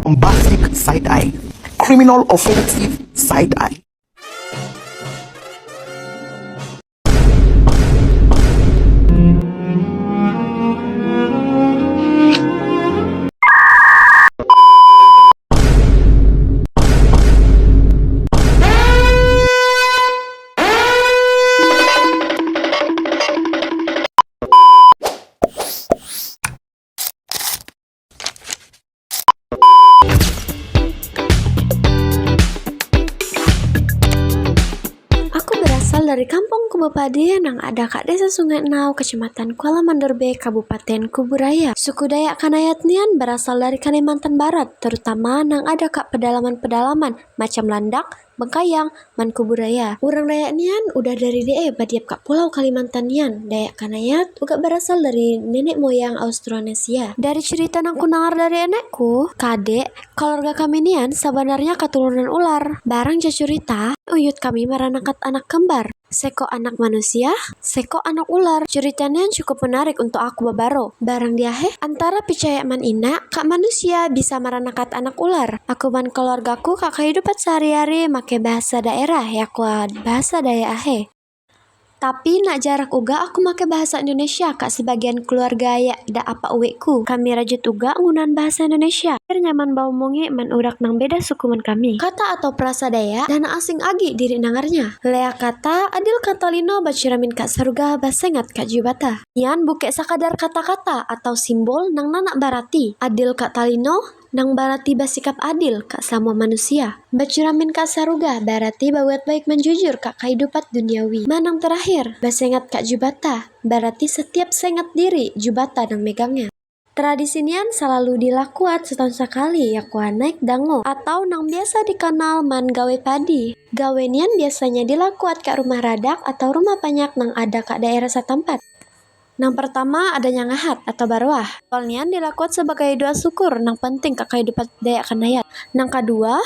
bombastic side-eye, criminal offensive side-eye. Dari kampung Kubupadi yang ada Kak Desa Sungai Enau, Kecamatan Kuala Manderbe, Kabupaten Kuburaya. Suku Dayak Kanayat nian berasal dari Kalimantan Barat, terutama nang ada Kak pedalaman-pedalaman macam Landak, Bengkayang, Man Kuburaya. Urang Dayak nian udah dari DE badiap Kak Pulau Kalimantan nian. Dayak Kanayat juga berasal dari nenek moyang Austronesia. Dari cerita nang kunangar dari enekku, kadek, keluarga kami nian sebenarnya keturunan ular. Barang cerita, uyut kami meranakat anak kembar. Seko anak manusia, seko anak ular. Ceritanya cukup menarik untuk aku babaro. Barang diahe, antara percaya man ina, kak manusia bisa meranakat anak ular. Aku man keluargaku kak kehidupan sehari-hari make bahasa daerah ya kuat bahasa daya ahe. Tapi nak jarak uga aku make bahasa Indonesia kak sebagian keluarga ya da apa uwekku. Kami rajut uga ngunan bahasa Indonesia. Biar nyaman bau mongi man urak nang beda suku man kami. Kata atau prasa daya dan asing agi diri nangarnya. Lea kata adil kata lino baciramin kak saruga basengat kak jubata. Nian buke sakadar kata-kata atau simbol nang nanak barati. Adil kak talino nang barati basikap adil kak sama manusia. Baciramin kak saruga barati bawet baik menjujur kak kehidupan duniawi. Manang terakhir basengat kak jubata barati setiap sengat diri jubata nang megangnya. Tradisi nian selalu dilakukan setahun sekali ya kuan naik dango atau nang biasa dikenal man gawe padi. Gawe nian biasanya dilakukan kak rumah radak atau rumah banyak nang ada kak daerah setempat. Nang pertama adanya ngahat atau barwah. Awalnya dilakukan sebagai doa syukur nang penting ke kehidupan Dayak Kanayat. Nang kedua,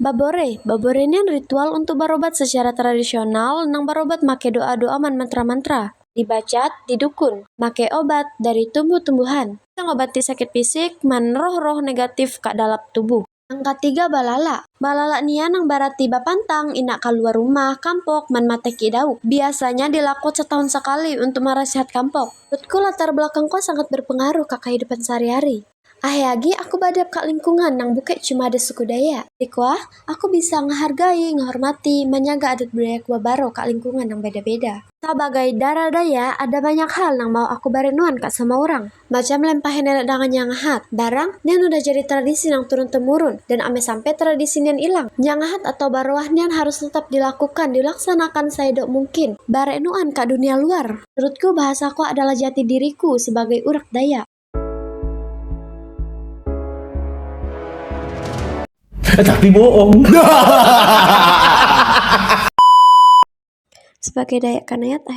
babore. Babore ini ritual untuk berobat secara tradisional nang berobat make doa-doa man mantra-mantra. Dibacat, didukun, make obat dari tumbuh-tumbuhan. Ngobati sakit fisik man roh-roh negatif ke dalam tubuh. Yang ketiga balala. Balala nian nang barati bapantang inak keluar rumah kampok man mateki dauk. Biasanya dilakukan setahun sekali untuk merasihat kampok. Menurutku latar belakangku sangat berpengaruh ke kehidupan sehari-hari. Ahyagi aku badap kak lingkungan nang bukan cuma ada suku Dayak. Dikuah, aku bisa ngehargai, ngehormati, menjaga adat budaya kubabaro kak lingkungan nang beda-beda. Sebagai darah Dayak, ada banyak hal nang mau aku barenuan kak sama orang. Macam lempahin nenek dangan yang ngahat. Barang, nian udah jadi tradisi nang turun-temurun. Dan ame sampai tradisi nian hilang. Yang ngahat atau barwah nian harus tetap dilakukan, dilaksanakan saedok mungkin. Barenuan kak dunia luar. Menurutku bahasaku adalah jati diriku sebagai urak Dayak. Tapi bohong. Sebagai Dayak Kanayat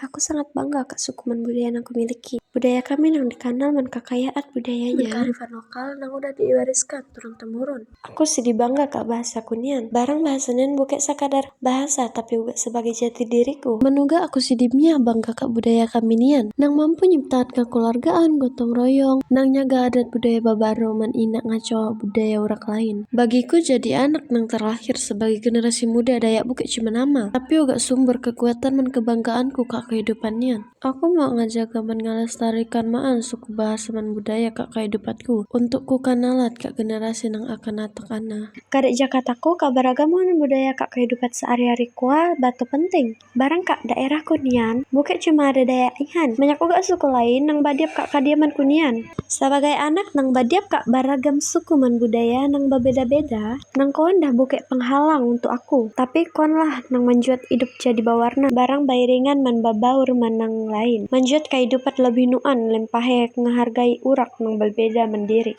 aku sangat bangga kak sukuman budaya yang aku miliki. Budaya kami yang dikenal man kekayaan budayanya. Kearifan lokal yang udah diwariskan turun-temurun. Aku sedih bangga kak bahasa kunian. Barang bahasa nian bukan sekadar bahasa tapi juga sebagai jati diriku. Menuga aku sedihnya bangga kak budaya kami nian. Nang mampu nyiptakan kekeluargaan, gotong royong, nang nyaga adat budaya babaro man inak ngaco budaya urak lain. Bagiku jadi anak nang terlahir sebagai generasi muda Dayak bukan cuma nama, tapi juga sumber kekuatan man kebanggaanku kak kehidupannya. Aku mau ngajaga man ngelestarikan maan suku bahasa man budaya kak kehidupanku untuk ku kanalat kak generasi nang akan datang ana. Kadek Jakartaku kak beragaman budaya kak kehidupan sehari-hari kuah batu penting. Barang kak daerah kunian bukan cuma ada Dayak ihan, banyak juga suku lain nang badiap kak kadiaman kunian. Sebagai anak nang badiap kak beragam suku man budaya nang berbeda-beda, nang kawan dah bukan penghalang untuk aku, tapi kawan lah nang menjuat hidup jadi bawarna. Barang bairingan man babaur man nang lain. Menjuat kehidupan lebih nuan lempahe ngehargai urak nang berbeda mendiri.